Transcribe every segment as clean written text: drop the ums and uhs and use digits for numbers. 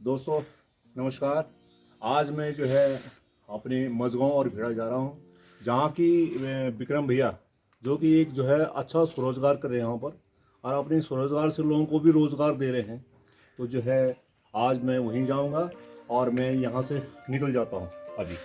दोस्तों नमस्कार। आज मैं जो है अपने मझगांव और भेड़ा जा रहा हूँ, जहाँ की विक्रम भैया जो कि एक जो है अच्छा स्वरोजगार कर रहे हैं यहाँ पर, और अपने स्वरोजगार से लोगों को भी रोज़गार दे रहे हैं। तो जो है आज मैं वहीं जाऊँगा और मैं यहाँ से निकल जाता हूँ अभी।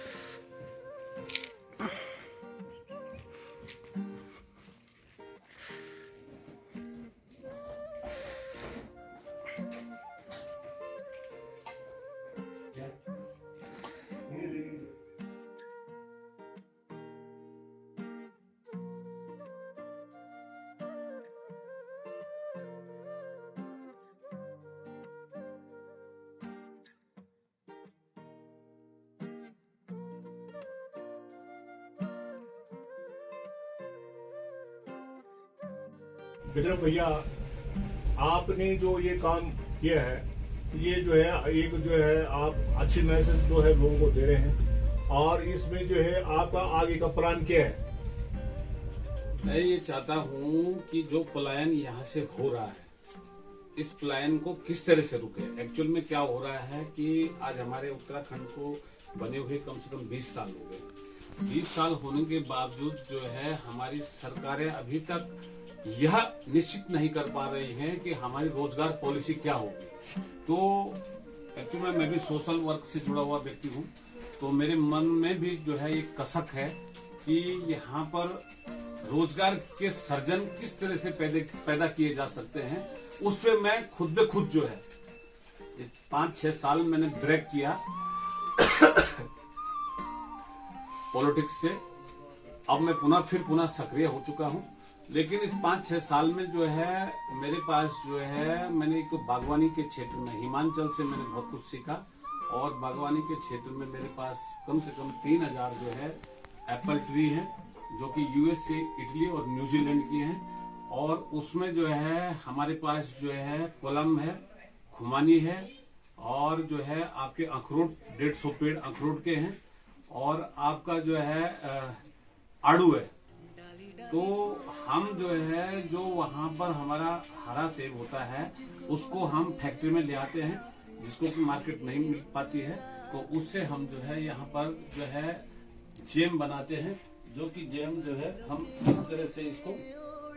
विक्रम भैया, आपने जो ये काम किया है, ये जो है एक जो है आप अच्छी मैसेज जो है लोगों को दे रहे हैं, और इसमें जो है आपका आगे का प्लान क्या है? मैं ये चाहता हूँ कि जो पलायन यहाँ से हो रहा है, इस पलायन को किस तरह से रुके। एक्चुअल में क्या हो रहा है कि आज हमारे उत्तराखंड को बने हुए कम से कम 20 साल हो गए। 20 साल होने के बावजूद जो है हमारी सरकारें अभी तक यह निश्चित नहीं कर पा रही हैं कि हमारी रोजगार पॉलिसी क्या होगी। तो एक्चुअली में मैं भी सोशल वर्क से जुड़ा हुआ व्यक्ति हूँ, तो मेरे मन में भी जो है एक कसक है कि यहाँ पर रोजगार के सर्जन किस तरह से पैदा किए जा सकते हैं। उस पर मैं खुद ब खुद जो है 5-6 साल मैंने ब्रेक किया पॉलिटिक्स से। अब मैं पुनः सक्रिय हो चुका हूँ, लेकिन इस 5-6 साल में जो है मेरे पास जो है मैंने एक बागवानी के क्षेत्र में हिमाचल से मैंने बहुत कुछ सीखा, और बागवानी के क्षेत्र में मेरे पास कम से कम 3000 जो है एप्पल ट्री हैं, जो कि यूएसए, इटली और न्यूजीलैंड की हैं। और उसमें जो है हमारे पास जो है कोलम है, खुमानी है, और जो है आपके अखरोट 150 पेड़ अखरोट के हैं, और आपका जो है आड़ू है। तो हम जो है जो वहाँ पर हमारा हरा सेब होता है उसको हम फैक्ट्री में ले आते हैं, जिसको कि मार्केट नहीं मिल पाती है। तो उससे हम जो है यहाँ पर जो है जैम बनाते हैं, जो कि जैम जो है हम इस तरह से इसको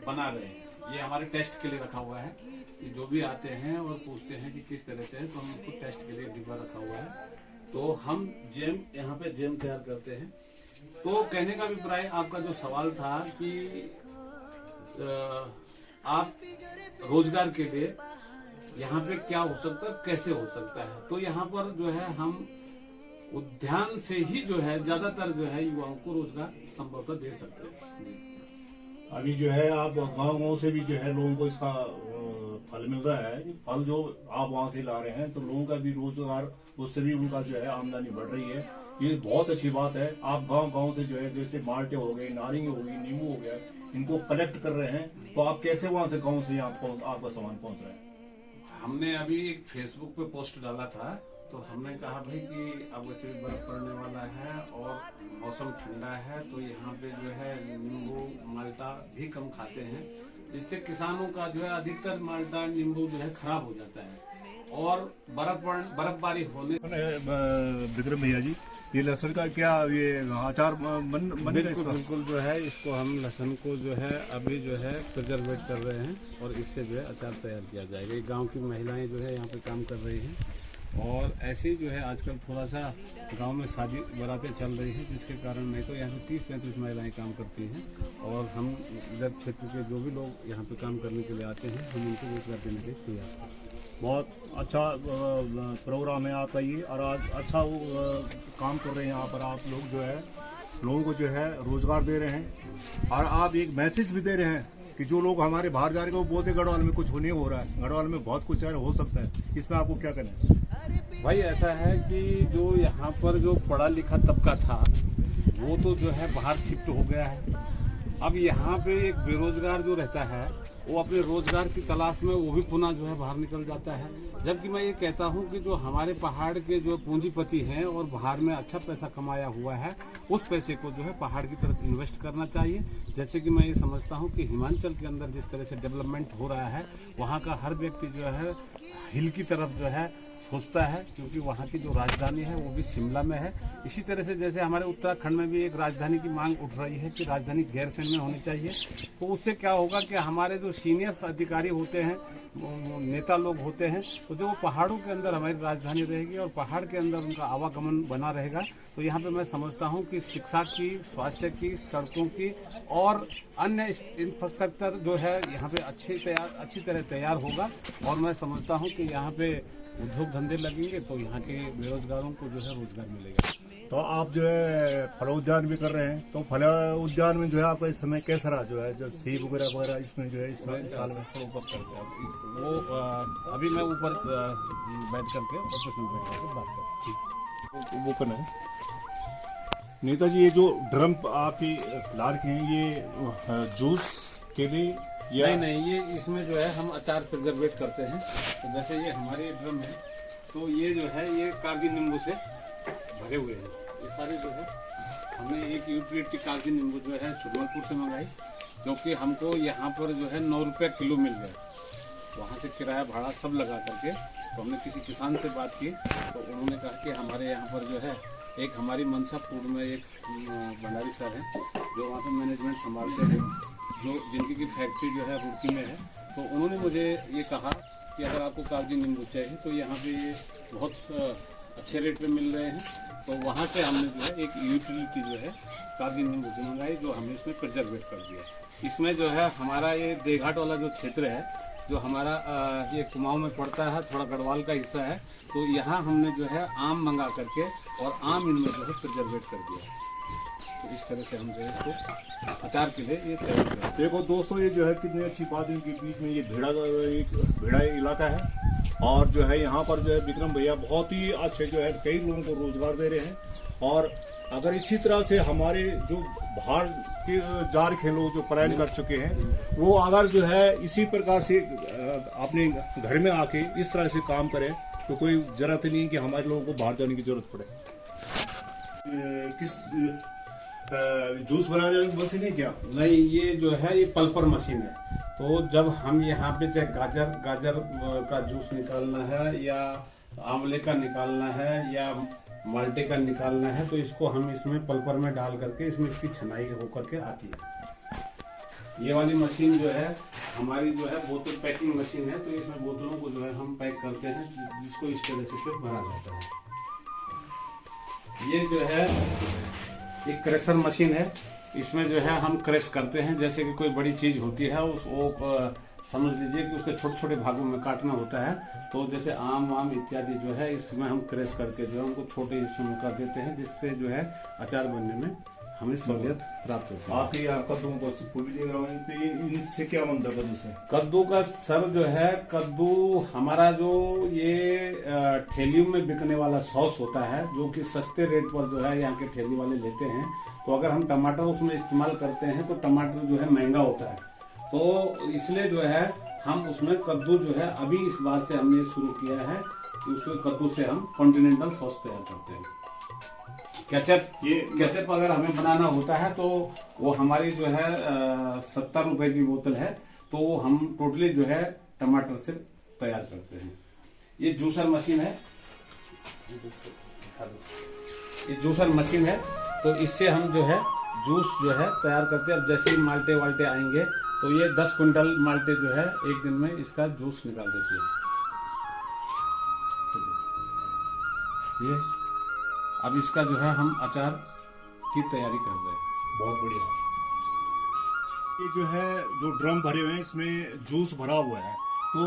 बना रहे हैं। ये हमारे टेस्ट के लिए रखा हुआ है कि जो भी आते हैं और पूछते हैं कि किस तरह से है, तो हम उसको टेस्ट के लिए डिब्बा रखा हुआ है। तो हम जैम यहाँ पे जैम तैयार करते हैं। तो कहने का अभिप्राय, आपका जो सवाल था कि आप रोजगार के लिए यहाँ पे क्या हो सकता है, कैसे हो सकता है, तो यहाँ पर जो है हम उद्यान से ही जो है ज्यादातर जो है युवाओं को रोजगार संभवतः दे सकते हैं। अभी जो है आप गाँव से भी जो है लोगों को इसका फल मिल रहा है। फल जो आप वहाँ से ला रहे हैं, तो लोगों का भी रोजगार, उससे भी उनका जो है आमदनी बढ़ रही है। ये बहुत अच्छी बात है। आप गांव से जो है जैसे माल्टे हो गए, नारंगी हो गई, नींबू हो गया, इनको कलेक्ट कर रहे हैं। तो आप कैसे वहां से गांव से आपका सामान पहुंच रहा है? हमने अभी एक फेसबुक पे पोस्ट डाला था, तो हमने कहा भाई कि अब वैसे भी बर्फ पड़ने वाला है और मौसम ठंडा है, तो यहाँ पे जो है नींबू माल्टा भी कम खाते हैं, जिससे किसानों का जो है अधिकतर माल्टा नींबू जो है खराब हो जाता है। और बर्फबारी होने विक्रम भैया जी, ये लहसुन का क्या ये अचार बनेगा इसका? बिल्कुल जो है इसको हम लहसुन को जो है अभी जो है प्रिजर्वेट कर रहे हैं, और इससे जो है अचार तैयार किया जाएगा। ये गांव की महिलाएं जो है यहाँ पे काम कर रही हैं, और ऐसे ही जो है आजकल थोड़ा सा गांव में शादी बारातें चल रही हैं, जिसके कारण नहीं तो यहाँ पे 30-35 महिलाएं काम करती हैं, और हम इधर क्षेत्र के जो भी लोग यहाँ पे काम करने के लिए आते हैं, हम उनको रोजगार देने के प्रयास करते हैं। बहुत अच्छा प्रोग्राम है आपका ये, और आज अच्छा काम कर रहे हैं यहाँ पर आप लोग, जो है लोगों को जो है रोजगार दे रहे हैं। और आप एक मैसेज भी दे रहे हैं कि जो लोग हमारे बाहर जा रहे हैं वो बोलते गढ़वाल में कुछ नहीं हो रहा है, गढ़वाल में बहुत कुछ हो सकता है। इसमें आपको क्या कहना है? भाई ऐसा है कि जो यहाँ पर जो पढ़ा लिखा तबका था वो तो जो है बाहर शिफ्ट हो गया है। अब यहाँ पे एक बेरोजगार जो रहता है वो अपने रोजगार की तलाश में वो भी पुनः जो है बाहर निकल जाता है। जबकि मैं ये कहता हूँ कि जो हमारे पहाड़ के जो पूंजीपति हैं और बाहर में अच्छा पैसा कमाया हुआ है, उस पैसे को जो है पहाड़ की तरफ इन्वेस्ट करना चाहिए। जैसे कि मैं ये समझता हूँ कि हिमाचल के अंदर जिस तरह से डेवलपमेंट हो रहा है, वहाँ का हर व्यक्ति जो है हिल की तरफ जो है सोचता है, क्योंकि वहाँ की जो राजधानी है वो भी शिमला में है। इसी तरह से जैसे हमारे उत्तराखंड में भी एक राजधानी की मांग उठ रही है कि राजधानी गैरसैंण में होनी चाहिए, तो उससे क्या होगा कि हमारे जो सीनियर अधिकारी होते हैं, नेता लोग होते हैं, तो जो पहाड़ों के अंदर हमारी राजधानी रहेगी और पहाड़ के अंदर उनका आवागमन बना रहेगा, तो यहाँ पे मैं समझता हूँ कि शिक्षा की, स्वास्थ्य की, सड़कों की और अन्य इंफ्रास्ट्रक्चर जो है यहाँ पे अच्छी तरह तैयार होगा। और मैं समझता हूँ कि यहाँ पे उद्योग धंधे लगेंगे तो यहाँ के बेरोजगारों को जो है रोजगार मिलेगा। तो आप जो है फल उद्यान भी कर रहे हैं, तो फल उद्यान में जो है आपका इस समय कैसा रहा, जो है जो सेब वगैरह वगैरह इसमें जो है इस साल में ऊपर करके वो अभी मैं ऊपर बैठ करके ऑफिस में बैठ करके बात करता हूँ। वो करना है। नेताजी, ये जो ड्रम आप ही ला रखे हैं, ये जूस के लिए या नहीं, ये इसमें जो है हम अचार प्रिजर्वेट करते हैं। तो जैसे ये हमारे ड्रम है, तो ये जो है ये कागजी नींबू से भरे हुए हैं। ये सारे जो है हमने एक यूटिलिटी कागजी नींबू जो है सुरमलपुर से मंगाई, क्योंकि हमको यहाँ पर जो है 9 रुपये किलो मिल गया। वहाँ से किराया भाड़ा सब लगा करके, तो हमने किसी किसान से बात की, तो उन्होंने कहा कि हमारे यहाँ पर जो है एक हमारी मनसा फूड में एक भंडारी सर हैं, जो वहाँ पे मैनेजमेंट संभालते हैं, जो जिनकी की फैक्ट्री जो है रुड़की में है। तो उन्होंने मुझे ये कहा कि अगर आपको कागजी नींबू चाहिए तो यहाँ पे ये बहुत अच्छे रेट पे मिल रहे हैं। तो वहाँ से हमने जो है एक यूटिलिटी जो है कागजी नींबू की मंगाई, जो हमने इसमें प्रिजर्वेट कर दिया। इसमें जो है हमारा ये देघाट वाला जो क्षेत्र है, जो हमारा ये कुमाऊं में पड़ता है, थोड़ा गढ़वाल का हिस्सा है, तो यहाँ हमने जो है आम मंगा करके और आम इनमें जो है प्रिजर्वेट कर दिया। तो इस तरह से हम जो है इसको अचार के लिए ये तैयार करें। देखो दोस्तों, ये जो है कितनी अच्छी बात है, इनके बीच में ये भेड़ा इलाका है, और जो है यहाँ पर जो है विक्रम भैया बहुत ही अच्छे जो है कई लोगों को रोजगार दे रहे हैं। और अगर इसी तरह से हमारे जो बाहर के जा रखे लोग जो पलायन कर चुके हैं, वो अगर जो है इसी प्रकार से अपने घर में आके इस तरह से काम करें, तो कोई जरूरत नहीं कि हमारे लोगों को बाहर जाने की जरूरत पड़े। किस जूस बनाने की मशीन है क्या? नहीं, ये जो है ये पल्पर मशीन है। तो जब हम यहाँ पे चाहे गाजर का जूस निकालना है, या आंवले का निकालना है, या माल्टे का निकालना है, तो इसको हम इसमें पल्पर में डाल करके इसमें इसकी छनाई होकर के आती है। ये वाली मशीन जो है हमारी जो है बोतल पैकिंग मशीन है, तो इसमें बोतलों को जो है हम पैक करते हैं, जिसको इस तरह से फिर भरा जाता है। ये जो है एक क्रेशर मशीन है, इसमें जो है हम क्रश करते हैं। जैसे कि कोई बड़ी चीज होती है, उसको समझ लीजिए कि उसके छोटे छोटे भागों में काटना होता है, तो जैसे आम इत्यादि जो है इसमें हम क्रश करके जो है उनको छोटे हिस्सों में कर देते हैं, जिससे जो है अचार बनने में हमें सहूलियत प्राप्त होती है। आप यहाँ कद्दू को भी देख रहा हूँ, तो इनसे क्या बनता है कद्दू से? कद्दू का सर जो है, कद्दू हमारा जो ये ठेलियों में बिकने वाला सॉस होता है, जो कि सस्ते रेट पर जो है यहाँ के ठेली वाले लेते हैं। तो अगर हम टमाटर उसमें इस्तेमाल करते हैं तो टमाटर जो है महंगा होता है, तो इसलिए जो है हम उसमें कद्दू जो है अभी इस बार से हमने शुरू किया है कि उसमें कद्दू से हम कॉन्टिनेंटल सॉस तैयार करते हैं। केचप अगर हमें बनाना होता है तो वो हमारी जो है 70 रुपए की बोतल है, तो वो हम टोटली जो है टमाटर से तैयार करते हैं। ये जूसर मशीन है, ये जूसर मशीन है, तो इससे हम जो है जूस जो है तैयार करते हैं। अब जैसे ही माल्टे वाल्टे आएंगे तो ये 10 क्विंटल माल्टे जो है एक दिन में इसका जूस निकाल देती है। ये अब इसका जो है हम अचार की तैयारी कर रहे हैं। बहुत बढ़िया। ये जो है जो ड्रम भरे हुए हैं, इसमें जूस भरा हुआ है, तो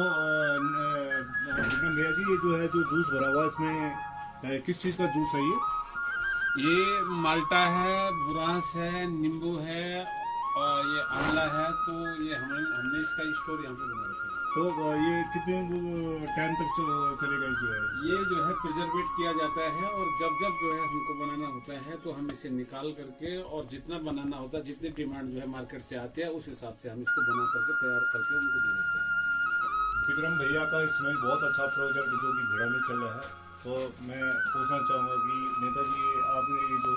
विक्रम भैया जी, ये जो है जो जूस भरा हुआ है, इसमें किस चीज का जूस है? ये माल्टा है, बुरांस है, नींबू है और ये आंवला है। तो ये हमने इसका स्टोर यहाँ पे बना रखा है। तो ये कितने टाइम तक चलेगा? ये जो है प्रिजर्वेट किया जाता है, और जब जो है हमको बनाना होता है तो हम इसे निकाल करके, और जितना बनाना होता है, जितनी डिमांड जो है मार्केट से आती है, उस हिसाब से हम इसको बना करके तैयार करके उनको दे देते हैं। विक्रम भैया का इसमें बहुत अच्छा प्रोजेक्ट जो कि भेड़ा में चल रहा है, तो मैं पूछना चाहूँगा कि नेताजी, आपने ये जो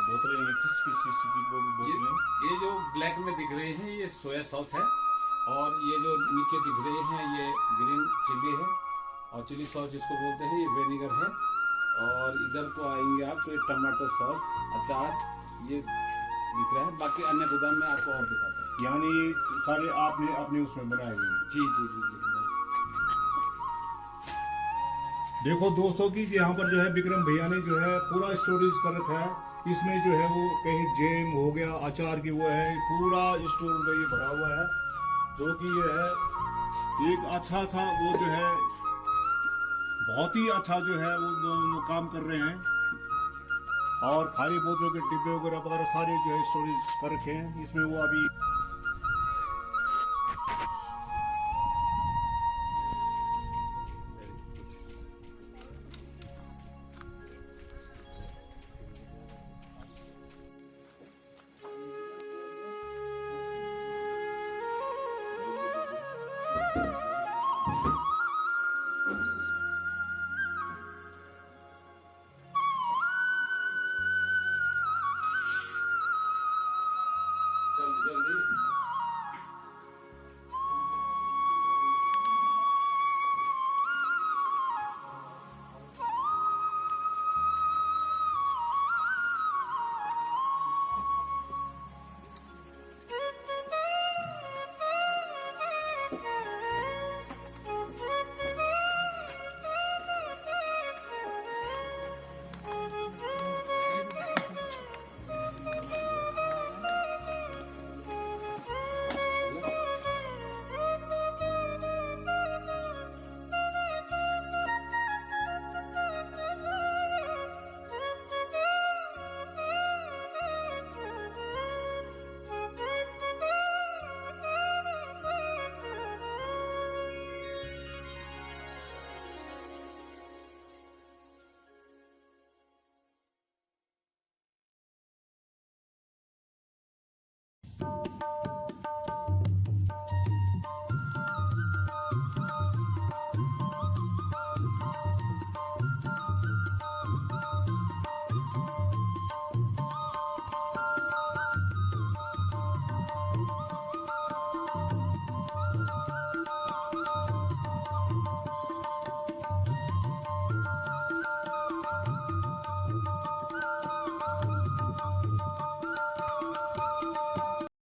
बोतलें हैं, किस चीज़ की बोतलें? ये जो ब्लैक में दिख रही है ये सोया सॉस है, और ये जो नीचे दिख रही है ये ग्रीन चिली है, और चिली सॉस जिसको बोलते हैं ये विनेगर है। और इधर को आएंगे आप तो ये टमाटो सॉस, अचार ये दिख रहा है। बाकी अन्य गोदाम में आपको और दिखाता हूँ। यानी ये सारे आपने अपने उसमें बनाए हुए हैं। जी जी जी जी। देखो दोस्तों की यहाँ पर जो है विक्रम भैया ने जो है पूरा स्टोरेज कर रखा है। इसमें जो है वो कहीं जैम हो गया, अचार की वो है, पूरा स्टोर में ये भरा हुआ है। जो कि ये है एक अच्छा सा वो जो है बहुत ही अच्छा जो है वो काम कर रहे हैं। और खाली बोतलों के डिब्बे वगैरह सारे जो है स्टोरेज कर रखे हैं इसमें। वो अभी जल्दी जल्दी।